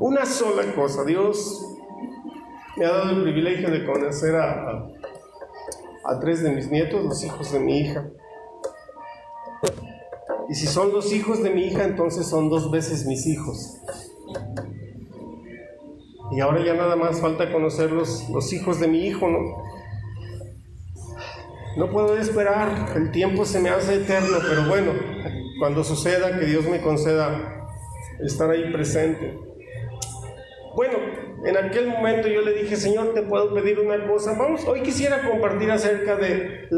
Una sola cosa. Dios me ha dado el privilegio de conocer a 3 de mis nietos, los hijos de mi hija. Y si son los hijos de mi hija, entonces son 2 veces mis hijos. Y ahora ya nada más falta conocer los hijos de mi hijo, ¿no? No puedo esperar, el tiempo se me hace eterno, pero bueno, cuando suceda, que Dios me conceda estar ahí presente. Bueno, en aquel momento yo le dije: Señor, ¿te puedo pedir una cosa? Hoy quisiera compartir acerca de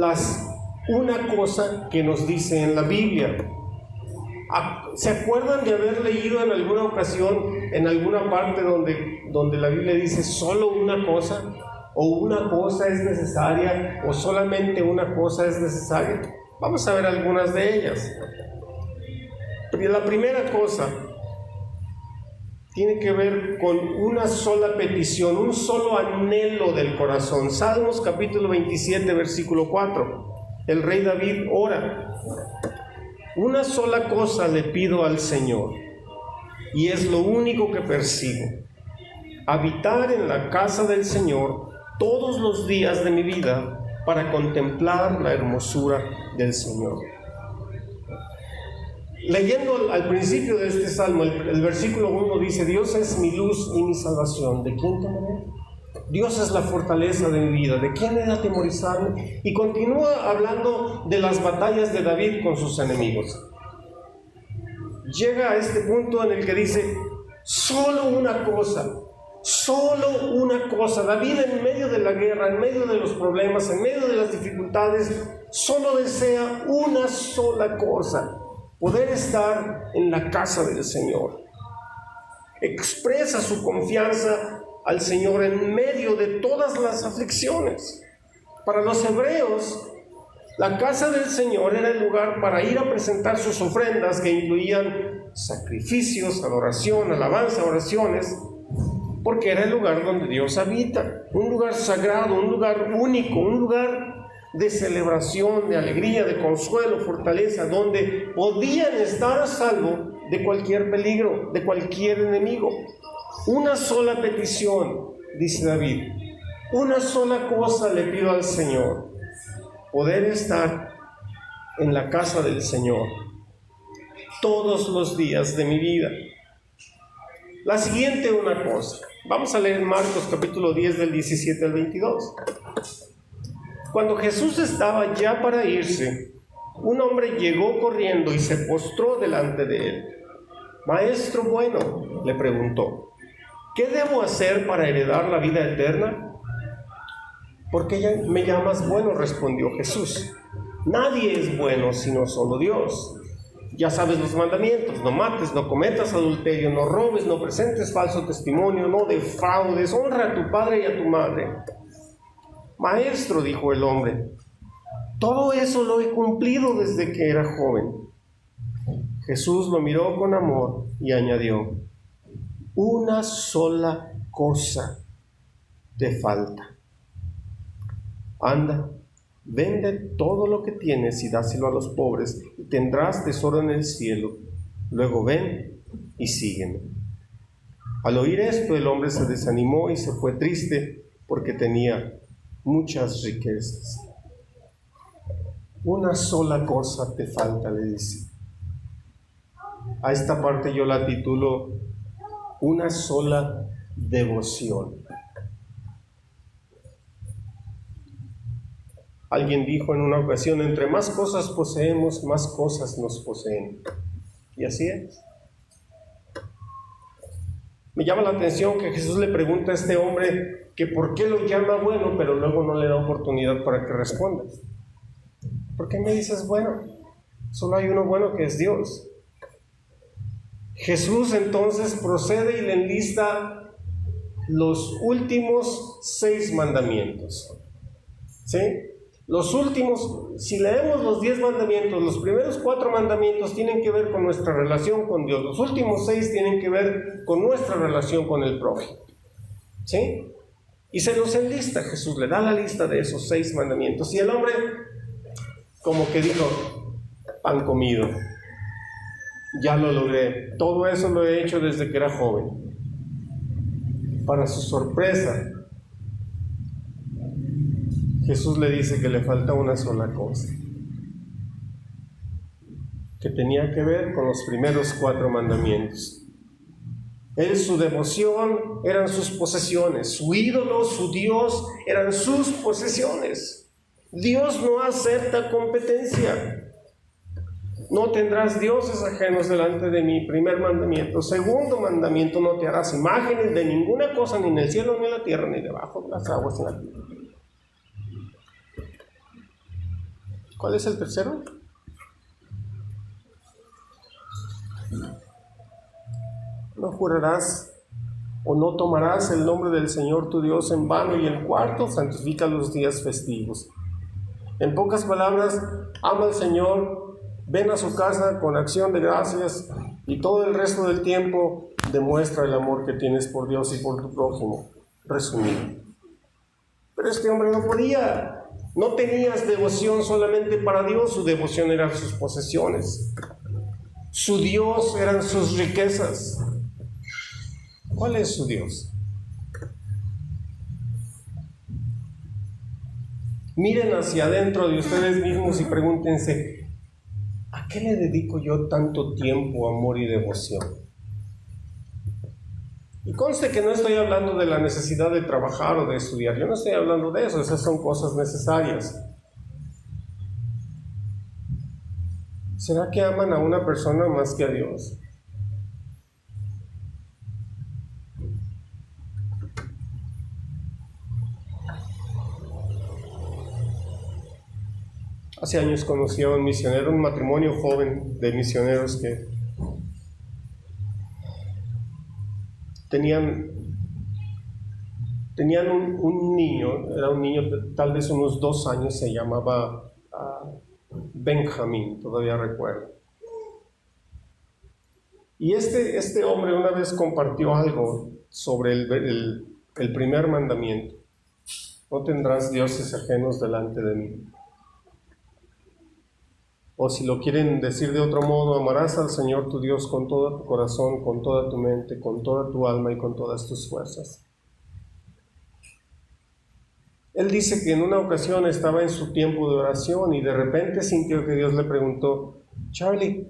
una cosa que nos dice en la Biblia. ¿Se acuerdan de haber leído en alguna ocasión, en alguna parte donde la Biblia dice solo una cosa? ¿O una cosa es necesaria? ¿O solamente una cosa es necesaria? Vamos a ver algunas de ellas. La primera cosa tiene que ver con una sola petición, un solo anhelo del corazón. Salmos capítulo 27, versículo 4. El rey David ora: una sola cosa le pido al Señor, y es lo único que persigo: habitar en la casa del Señor todos los días de mi vida, para contemplar la hermosura del Señor. Leyendo al principio de este salmo, el versículo 1 dice: Dios es mi luz y mi salvación, ¿de quién temeré? Dios es la fortaleza de mi vida, ¿de quién he de atemorizarme? Y continúa hablando de las batallas de David con sus enemigos. Llega a este punto en el que dice: solo una cosa. Solo una cosa. David, en medio de la guerra, en medio de los problemas, en medio de las dificultades, solo desea una sola cosa: poder estar en la casa del Señor. Expresa su confianza al Señor en medio de todas las aflicciones. Para los hebreos, la casa del Señor era el lugar para ir a presentar sus ofrendas, que incluían sacrificios, adoración, alabanza, oraciones, porque era el lugar donde Dios habita, un lugar sagrado, un lugar único, un lugar de celebración, de alegría, de consuelo, fortaleza, donde podían estar a salvo de cualquier peligro, de cualquier enemigo. Una sola petición, dice David, una sola cosa le pido al Señor: poder estar en la casa del Señor todos los días de mi vida. La siguiente una cosa. Vamos a leer Marcos capítulo 10 del 17 al 22. Cuando Jesús estaba ya para irse, un hombre llegó corriendo y se postró delante de él. Maestro bueno, le preguntó, ¿qué debo hacer para heredar la vida eterna? ¿Por qué me llamas bueno?, respondió Jesús. Nadie es bueno sino solo Dios. Ya sabes los mandamientos: no mates, no cometas adulterio, no robes, no presentes falso testimonio, no defraudes, honra a tu padre y a tu madre. Maestro, dijo el hombre, todo eso lo he cumplido desde que era joven. Jesús lo miró con amor y añadió: una sola cosa te falta. Anda, vende todo lo que tienes y dáselo a los pobres, y tendrás tesoro en el cielo. Luego ven y sígueme. Al oír esto, el hombre se desanimó y se fue triste, porque tenía muchas riquezas. Una sola cosa te falta, le dice. A esta parte yo la titulo: una sola devoción. Alguien dijo en una ocasión: entre más cosas poseemos, más cosas nos poseen. Y así es. Me llama la atención que Jesús le pregunta a este hombre que por qué lo llama bueno, pero luego no le da oportunidad para que responda. ¿Por qué me dices bueno? Solo hay uno bueno, que es Dios. Jesús entonces procede y le enlista los últimos 6 mandamientos. ¿Sí? Los últimos, si leemos los 10 mandamientos, los primeros 4 mandamientos tienen que ver con nuestra relación con Dios. Los últimos 6 tienen que ver con nuestra relación con el prójimo. ¿Sí? Y se los enlista. Jesús le da la lista de esos 6 mandamientos. Y el hombre, como que dijo: pan comido. Ya lo logré. Todo eso lo he hecho desde que era joven. Para su sorpresa, Jesús le dice que le falta una sola cosa, que tenía que ver con los primeros 4 mandamientos. Él, su devoción eran sus posesiones, su ídolo, su Dios eran sus posesiones. Dios no acepta competencia. No tendrás dioses ajenos delante de mí, primer mandamiento. Segundo mandamiento, no te harás imágenes de ninguna cosa, ni en el cielo, ni en la tierra, ni debajo de las aguas, en la tierra. ¿Cuál es el tercero? No jurarás o no tomarás el nombre del Señor tu Dios en vano, y el cuarto, santifica los días festivos. En pocas palabras, ama al Señor, ven a su casa con acción de gracias, y todo el resto del tiempo demuestra el amor que tienes por Dios y por tu prójimo. Resumido. Pero este hombre no podía, no tenías devoción solamente para Dios, su devoción eran sus posesiones. Su Dios eran sus riquezas. ¿Cuál es su Dios? Miren hacia adentro de ustedes mismos y pregúntense, ¿a qué le dedico yo tanto tiempo, amor y devoción? Y conste que no estoy hablando de la necesidad de trabajar o de estudiar, yo no estoy hablando de eso, esas son cosas necesarias. ¿Será que aman a una persona más que a Dios? Hace años conocí a un misionero, un matrimonio joven de misioneros que tenían un niño, era un niño de tal vez unos 2 años, se llamaba Benjamín, todavía recuerdo. Y este hombre una vez compartió algo sobre el primer mandamiento: no tendrás dioses ajenos delante de mí. O si lo quieren decir de otro modo, amarás al Señor tu Dios con todo tu corazón, con toda tu mente, con toda tu alma y con todas tus fuerzas. Él dice que en una ocasión estaba en su tiempo de oración y de repente sintió que Dios le preguntó: Charlie,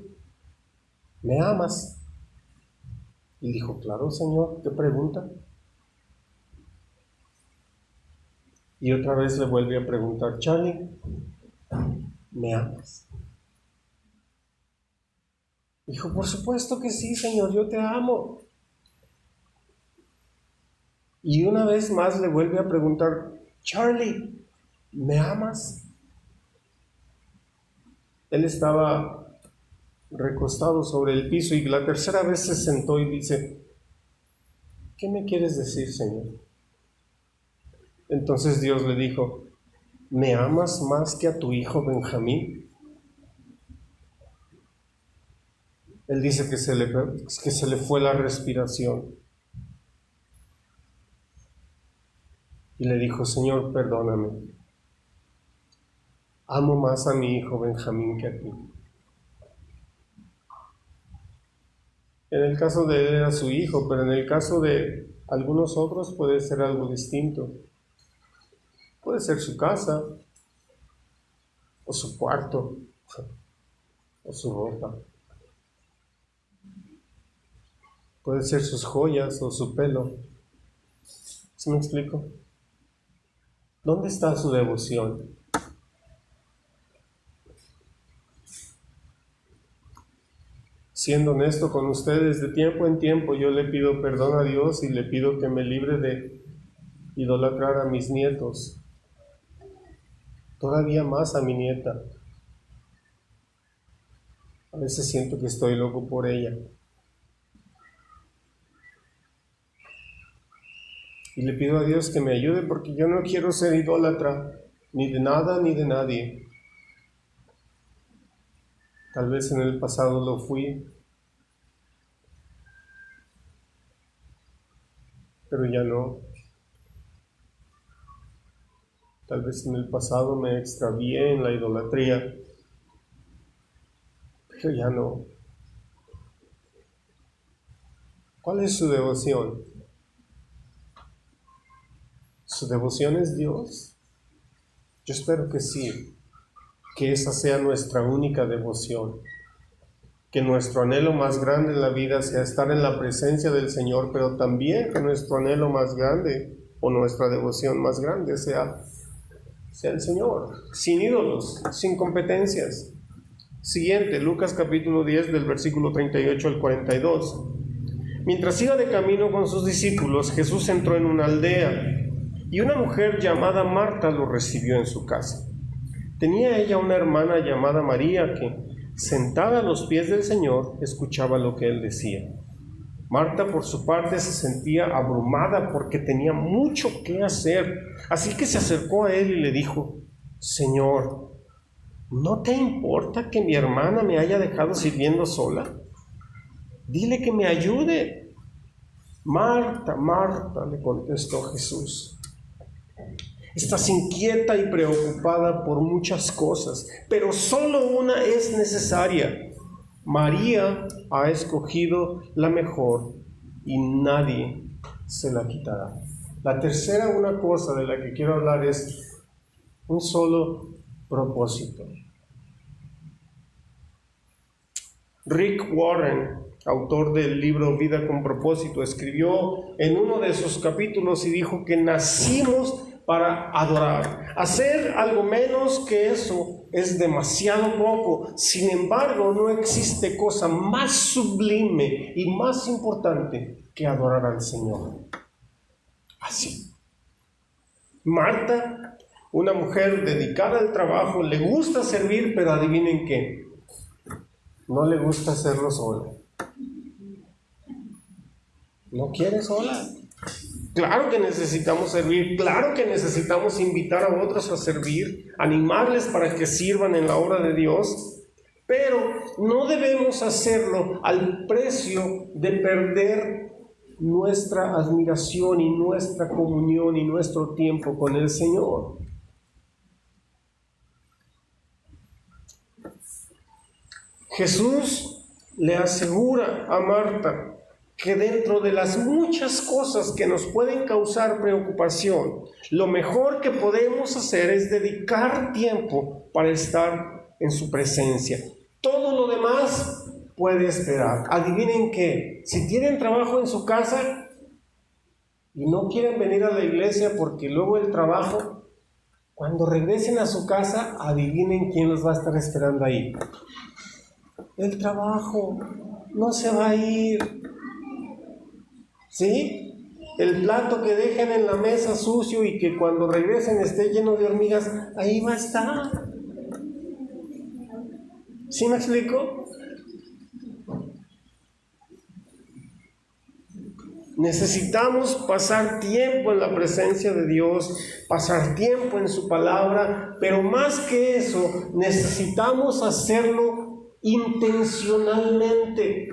¿me amas? Y dijo: claro, Señor, ¿qué pregunta? Y otra vez le vuelve a preguntar: Charlie, ¿me amas? Dijo: por supuesto que sí, Señor, yo te amo. Y una vez más le vuelve a preguntar: Charlie, ¿me amas? Él estaba recostado sobre el piso y la tercera vez se sentó y dice: ¿qué me quieres decir, Señor? Entonces Dios le dijo: ¿me amas más que a tu hijo Benjamín? Él dice que se le fue la respiración. Y le dijo: Señor, perdóname. Amo más a mi hijo Benjamín que a ti. En el caso de él era su hijo, pero en el caso de algunos otros puede ser algo distinto. Puede ser su casa, o su cuarto, o su ropa. Puede ser sus joyas o su pelo. ¿Sí me explico? ¿Dónde está su devoción? Siendo honesto con ustedes, de tiempo en tiempo yo le pido perdón a Dios y le pido que me libre de idolatrar a mis nietos, todavía más a mi nieta. A veces siento que estoy loco por ella. Y le pido a Dios que me ayude porque yo no quiero ser idólatra, ni de nada ni de nadie. Tal vez en el pasado lo fui, pero ya no. Tal vez en el pasado me extravié en la idolatría, pero ya no. ¿Cuál es su devoción? ¿Su devoción es Dios? Yo espero que sí, que esa sea nuestra única devoción. Que nuestro anhelo más grande en la vida sea estar en la presencia del Señor, pero también que nuestro anhelo más grande o nuestra devoción más grande sea el Señor, sin ídolos, sin competencias. Siguiente, Lucas capítulo 10 del versículo 38 al 42. Mientras iba de camino con sus discípulos, Jesús entró en una aldea y una mujer llamada Marta lo recibió en su casa. Tenía ella una hermana llamada María que, sentada a los pies del Señor, escuchaba lo que él decía. Marta, por su parte, se sentía abrumada porque tenía mucho que hacer, así que se acercó a él y le dijo: Señor, ¿no te importa que mi hermana me haya dejado sirviendo sola? Dile que me ayude. Marta, Marta, le contestó Jesús, estás inquieta y preocupada por muchas cosas, pero solo una es necesaria. María ha escogido la mejor y nadie se la quitará. La tercera, una cosa de la que quiero hablar, es un solo propósito. Rick Warren, autor del libro Vida con Propósito, escribió en uno de sus capítulos y dijo que nacimos para adorar. Hacer algo menos que eso es demasiado poco. Sin embargo, no existe cosa más sublime y más importante que adorar al Señor. Así. Marta, una mujer dedicada al trabajo, le gusta servir, pero adivinen qué, no le gusta hacerlo sola. No quiere sola. Claro que necesitamos servir, claro que necesitamos invitar a otros a servir, animarles para que sirvan en la obra de Dios, pero no debemos hacerlo al precio de perder nuestra admiración y nuestra comunión y nuestro tiempo con el Señor. Jesús le asegura a Marta que dentro de las muchas cosas que nos pueden causar preocupación, lo mejor que podemos hacer es dedicar tiempo para estar en su presencia. Todo lo demás puede esperar. Adivinen qué, si tienen trabajo en su casa y no quieren venir a la iglesia porque luego el trabajo, cuando regresen a su casa, adivinen quién los va a estar esperando ahí. El trabajo no se va a ir. ¿Sí? El plato que dejen en la mesa sucio y que cuando regresen esté lleno de hormigas, ahí va a estar. ¿Sí me explico? Necesitamos pasar tiempo en la presencia de Dios, pasar tiempo en su palabra, pero más que eso, necesitamos hacerlo intencionalmente.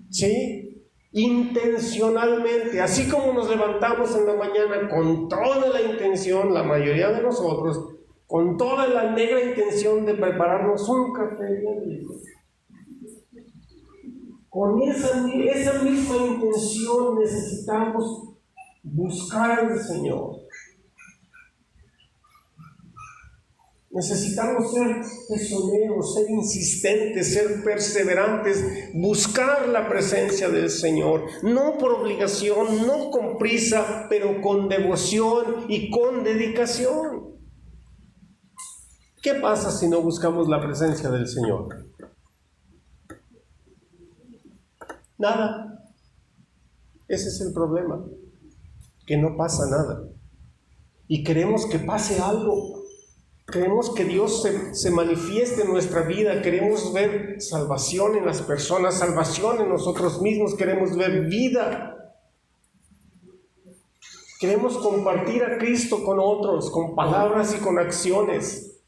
¿Sí? Intencionalmente, así como nos levantamos en la mañana con toda la intención, la mayoría de nosotros, con toda la negra intención de prepararnos un café bien rico. Con esa misma intención necesitamos buscar al Señor. Necesitamos ser tesoreros, ser insistentes, ser perseverantes, buscar la presencia del Señor, no por obligación, no con prisa, pero con devoción y con dedicación. ¿Qué pasa si no buscamos la presencia del Señor? Nada. Ese es el problema, que no pasa nada. Y queremos que pase algo. Queremos que Dios se manifieste en nuestra vida, queremos ver salvación en las personas, salvación en nosotros mismos, queremos ver vida. Queremos compartir a Cristo con otros, con palabras y con acciones.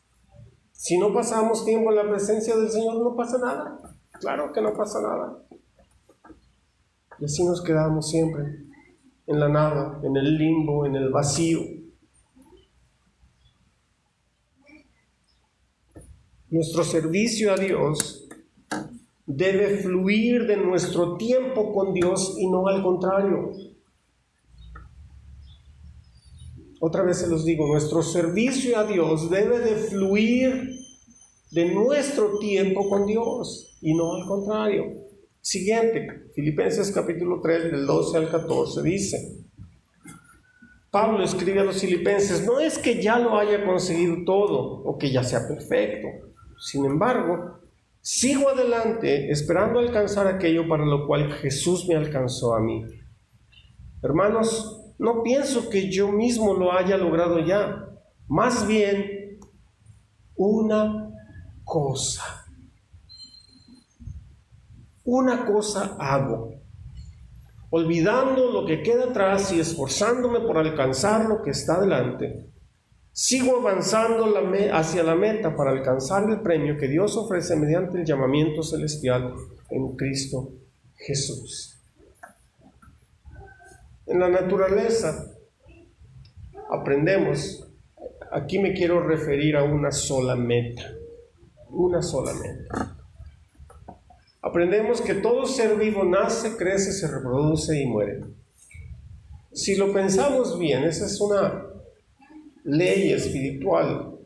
Si no pasamos tiempo en la presencia del Señor, no pasa nada. Claro que no pasa nada. Y así nos quedamos siempre, en la nada, en el limbo, en el vacío. Nuestro servicio a Dios debe fluir de nuestro tiempo con Dios y no al contrario. Otra vez se los digo, nuestro servicio a Dios debe de fluir de nuestro tiempo con Dios y no al contrario. Siguiente, Filipenses capítulo 3, del 12 al 14, dice: Pablo escribe a los filipenses: no es que ya lo haya conseguido todo o que ya sea perfecto. Sin embargo, sigo adelante esperando alcanzar aquello para lo cual Jesús me alcanzó a mí. Hermanos, no pienso que yo mismo lo haya logrado ya. Más bien, una cosa hago, olvidando lo que queda atrás y esforzándome por alcanzar lo que está delante. Sigo avanzando hacia la meta para alcanzar el premio que Dios ofrece mediante el llamamiento celestial en Cristo Jesús. En la naturaleza aprendemos, aquí me quiero referir a una sola meta. Aprendemos que todo ser vivo nace, crece, se reproduce y muere. Si lo pensamos bien, esa es una ley espiritual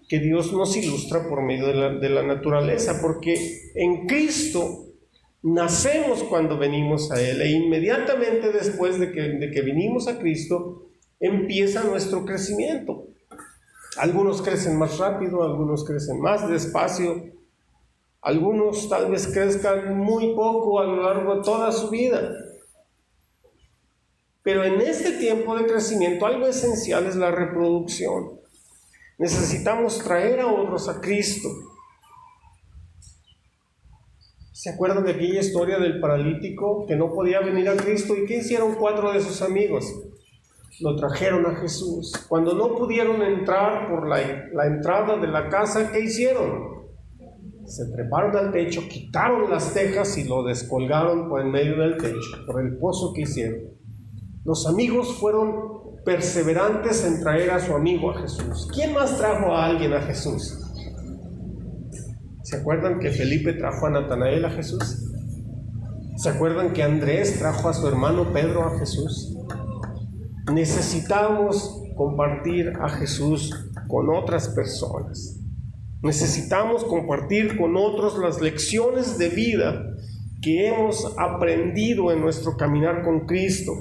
que Dios nos ilustra por medio de la naturaleza, porque en Cristo nacemos cuando venimos a Él, e inmediatamente después de que vinimos a Cristo empieza nuestro crecimiento. Algunos crecen más rápido, algunos crecen más despacio, algunos tal vez crezcan muy poco a lo largo de toda su vida. Pero en este tiempo de crecimiento algo esencial es la reproducción. Necesitamos traer a otros a Cristo. ¿Se acuerdan de aquella historia del paralítico que no podía venir a Cristo? ¿Y qué hicieron 4 de sus amigos? Lo trajeron a Jesús. Cuando no pudieron entrar por la entrada de la casa, ¿qué hicieron? Se treparon al techo, quitaron las tejas y lo descolgaron por en medio del techo, por el pozo que hicieron. Los amigos fueron perseverantes en traer a su amigo a Jesús. ¿Quién más trajo a alguien a Jesús? ¿Se acuerdan que Felipe trajo a Natanael a Jesús? ¿Se acuerdan que Andrés trajo a su hermano Pedro a Jesús? Necesitamos compartir a Jesús con otras personas. Necesitamos compartir con otros las lecciones de vida que hemos aprendido en nuestro caminar con Cristo.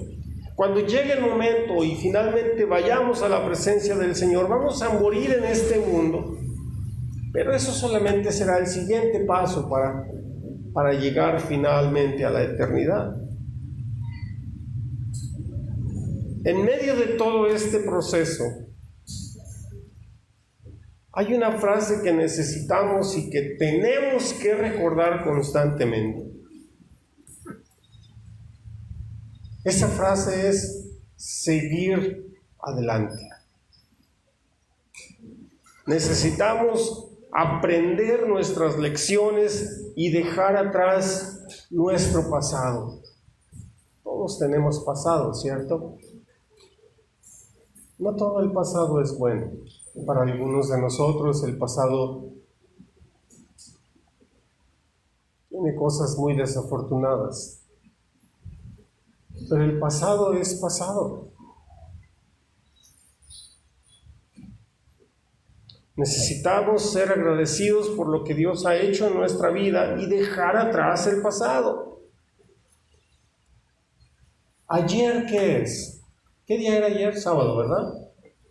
Cuando llegue el momento y finalmente vayamos a la presencia del Señor, vamos a morir en este mundo. Pero eso solamente será el siguiente paso para llegar finalmente a la eternidad. En medio de todo este proceso, hay una frase que necesitamos y que tenemos que recordar constantemente. Esa frase es seguir adelante. Necesitamos aprender nuestras lecciones y dejar atrás nuestro pasado. Todos tenemos pasado, ¿cierto? No todo el pasado es bueno. Para algunos de nosotros el pasado tiene cosas muy desafortunadas. Pero el pasado es pasado. Necesitamos ser agradecidos por lo que Dios ha hecho en nuestra vida y dejar atrás el pasado. ¿Ayer qué es? ¿Qué día era ayer? Sábado, ¿verdad?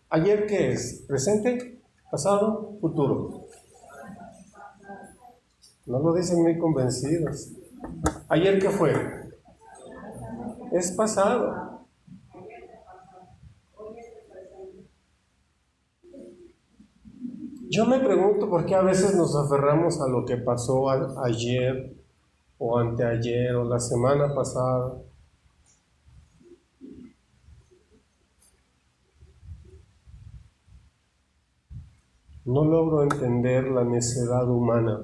¿Ayer qué es? ¿Presente? ¿Pasado? ¿Futuro? No lo dicen muy convencidos. ¿Ayer qué fue? Es pasado. Yo me pregunto por qué a veces nos aferramos a lo que pasó ayer o anteayer o la semana pasada. No logro entender la necedad humana.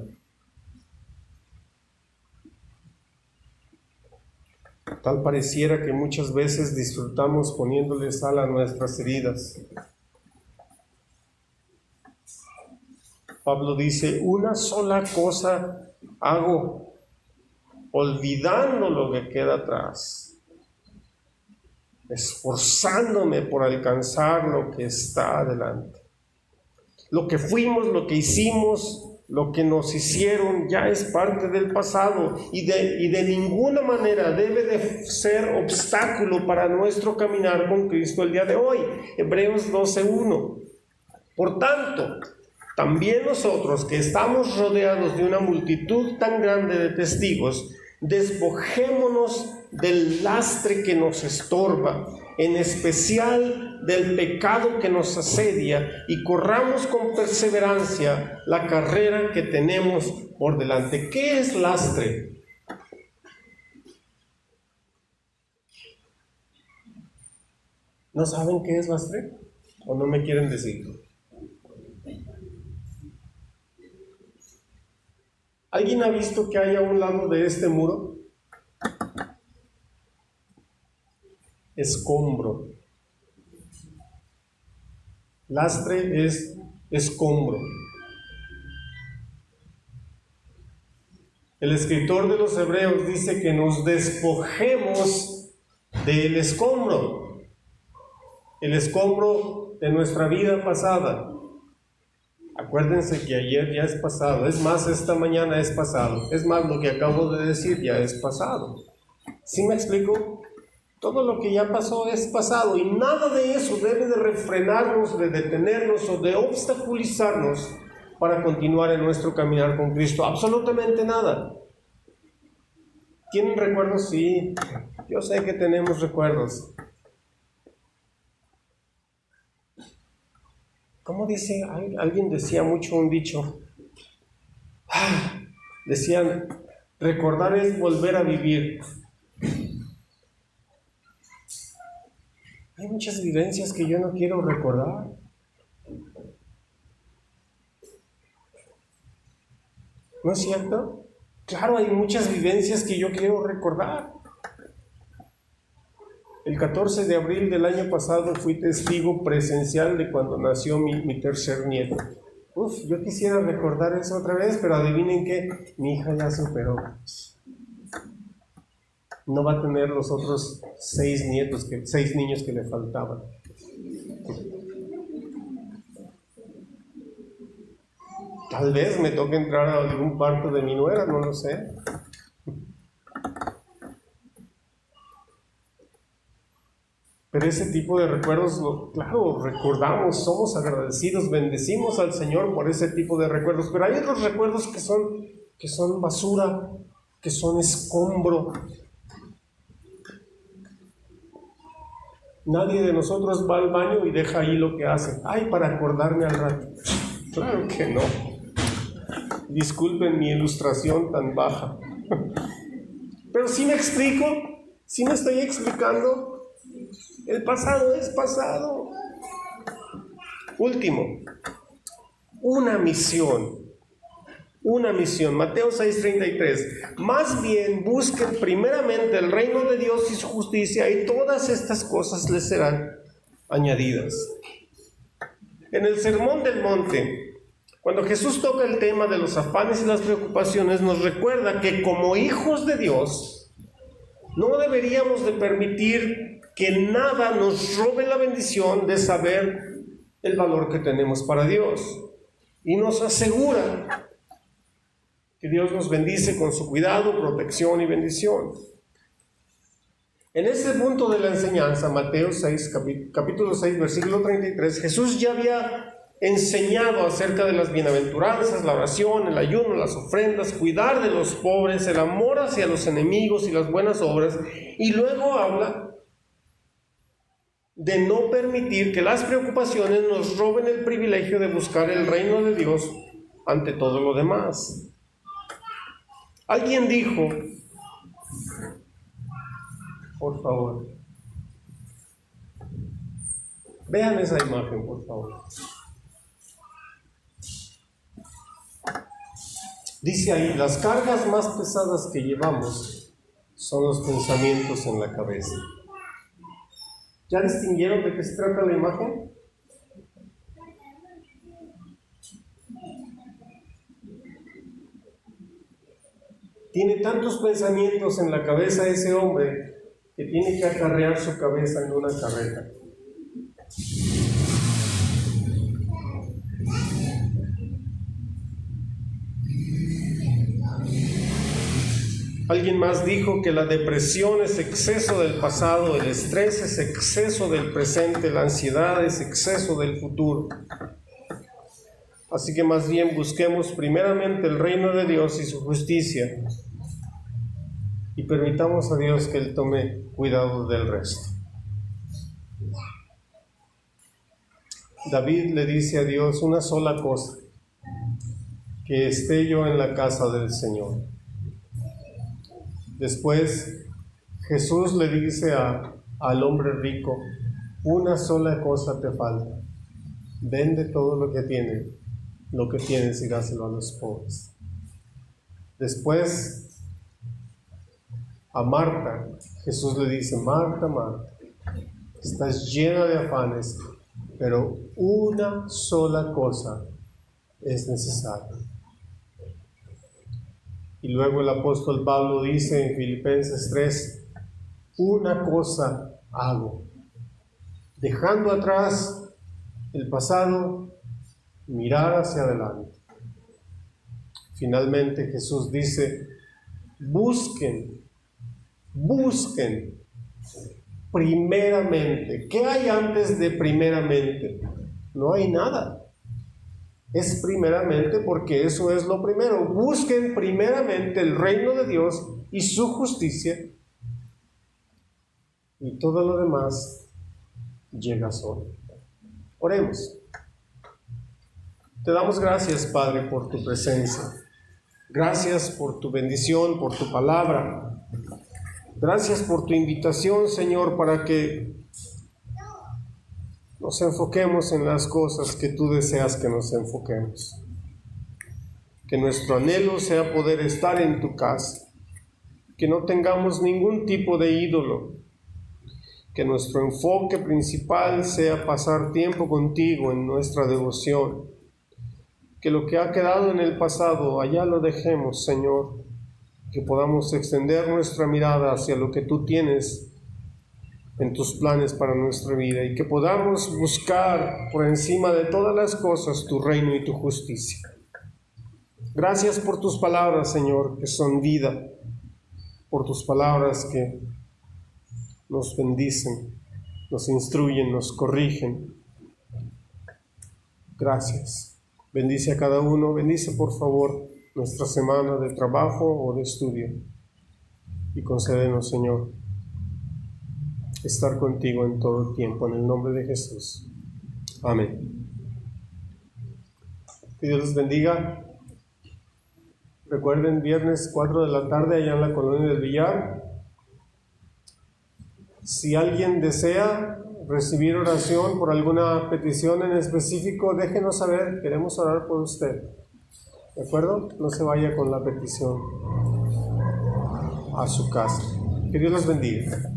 Tal pareciera que muchas veces disfrutamos poniéndole sal a nuestras heridas. Pablo dice, una sola cosa hago olvidando lo que queda atrás, esforzándome por alcanzar lo que está adelante. Lo que fuimos, lo que hicimos, lo que nos hicieron ya es parte del pasado y de ninguna manera debe de ser obstáculo para nuestro caminar con Cristo el día de hoy. Hebreos 12:1. Por tanto, también nosotros que estamos rodeados de una multitud tan grande de testigos, despojémonos del lastre que nos estorba, en especial del pecado que nos asedia, y corramos con perseverancia la carrera que tenemos por delante. ¿Qué es lastre? ¿No saben qué es lastre? ¿O no me quieren decirlo? ¿Alguien ha visto que hay a un lado de este muro? Escombro. Lastre es escombro. El escritor de los Hebreos dice que nos despojemos del escombro. El escombro de nuestra vida pasada. Acuérdense que ayer ya es pasado. Es más, esta mañana es pasado. Es más, lo que acabo de decir ya es pasado. ¿Sí me explico? Todo lo que ya pasó es pasado y nada de eso debe de refrenarnos, de detenernos o de obstaculizarnos para continuar en nuestro caminar con Cristo. Absolutamente nada. ¿Tienen recuerdos? Sí, yo sé que tenemos recuerdos. ¿Cómo dice? Alguien decía mucho un dicho. Decían, recordar es volver a vivir. Hay muchas vivencias que yo no quiero recordar. ¿No es cierto? Claro, hay muchas vivencias que yo quiero recordar. El 14 de abril del año pasado fui testigo presencial de cuando nació mi tercer nieto. Yo quisiera recordar eso otra vez, pero adivinen qué, mi hija ya superó. No va a tener los otros 6 niños que le faltaban. Tal vez me toque entrar a algún parto de mi nuera, no lo sé. Pero ese tipo de recuerdos, claro, recordamos, somos agradecidos, bendecimos al Señor por ese tipo de recuerdos. Pero hay otros recuerdos que son basura, que son escombro. Nadie de nosotros va al baño y deja ahí lo que hace. Ay, para acordarme al rato. Claro que no. Disculpen mi ilustración tan baja. Pero sí me explico, sí me estoy explicando. El pasado es pasado. Último, una misión. Mateo 6:33. Más bien busquen primeramente el reino de Dios y su justicia, y todas estas cosas les serán añadidas. En el Sermón del Monte, cuando Jesús toca el tema de los afanes y las preocupaciones, nos recuerda que como hijos de Dios no deberíamos de permitir que nada nos robe la bendición de saber el valor que tenemos para Dios, y nos asegura que Dios nos bendice con su cuidado, protección y bendición. En este punto de la enseñanza, Mateo 6, capítulo 6, versículo 33, Jesús ya había enseñado acerca de las bienaventuranzas, la oración, el ayuno, las ofrendas, cuidar de los pobres, el amor hacia los enemigos y las buenas obras, y luego habla de no permitir que las preocupaciones nos roben el privilegio de buscar el reino de Dios ante todo lo demás. Alguien dijo, por favor, vean esa imagen, por favor. Dice ahí, las cargas más pesadas que llevamos son los pensamientos en la cabeza. ¿Ya distinguieron de qué se trata la imagen? Tiene tantos pensamientos en la cabeza ese hombre que tiene que acarrear su cabeza en una carreta. Alguien más dijo que la depresión es exceso del pasado, el estrés es exceso del presente, la ansiedad es exceso del futuro. Así que más bien busquemos primeramente el reino de Dios y su justicia y permitamos a Dios que Él tome cuidado del resto. David le dice a Dios una sola cosa: que esté yo en la casa del Señor. Después Jesús le dice al hombre rico: una sola cosa te falta, vende todo lo que tienes y dáselo a los pobres. Después a Marta Jesús le dice: Marta, Marta, estás llena de afanes, pero una sola cosa es necesaria. Y luego el apóstol Pablo dice en Filipenses 3: una cosa hago, dejando atrás el pasado, mirar hacia adelante. Finalmente Jesús dice: busquen primeramente. ¿Qué hay antes de primeramente? No hay nada. Es primeramente porque eso es lo primero. Busquen primeramente el reino de Dios y su justicia, y todo lo demás llega solo. Oremos. Te damos gracias, Padre, por tu presencia. Gracias por tu bendición, por tu palabra. Gracias por tu invitación, Señor, para que nos enfoquemos en las cosas que tú deseas que nos enfoquemos. Que nuestro anhelo sea poder estar en tu casa. Que no tengamos ningún tipo de ídolo. Que nuestro enfoque principal sea pasar tiempo contigo en nuestra devoción. Que lo que ha quedado en el pasado, allá lo dejemos, Señor. Que podamos extender nuestra mirada hacia lo que tú tienes en tus planes para nuestra vida, y que podamos buscar por encima de todas las cosas tu reino y tu justicia. Gracias por tus palabras, Señor, que son vida, por tus palabras que nos bendicen, nos instruyen, nos corrigen. Gracias. Bendice a cada uno, bendice por favor nuestra semana de trabajo o de estudio, y concédenos, Señor, estar contigo en todo tiempo, en el nombre de Jesús. Amén. Que Dios les bendiga. Recuerden, viernes 4 de la tarde allá en la colonia del Villar. Si alguien desea recibir oración por alguna petición en específico, déjenos saber, queremos orar por usted. ¿De acuerdo? No se vaya con la petición a su casa. Que Dios los bendiga.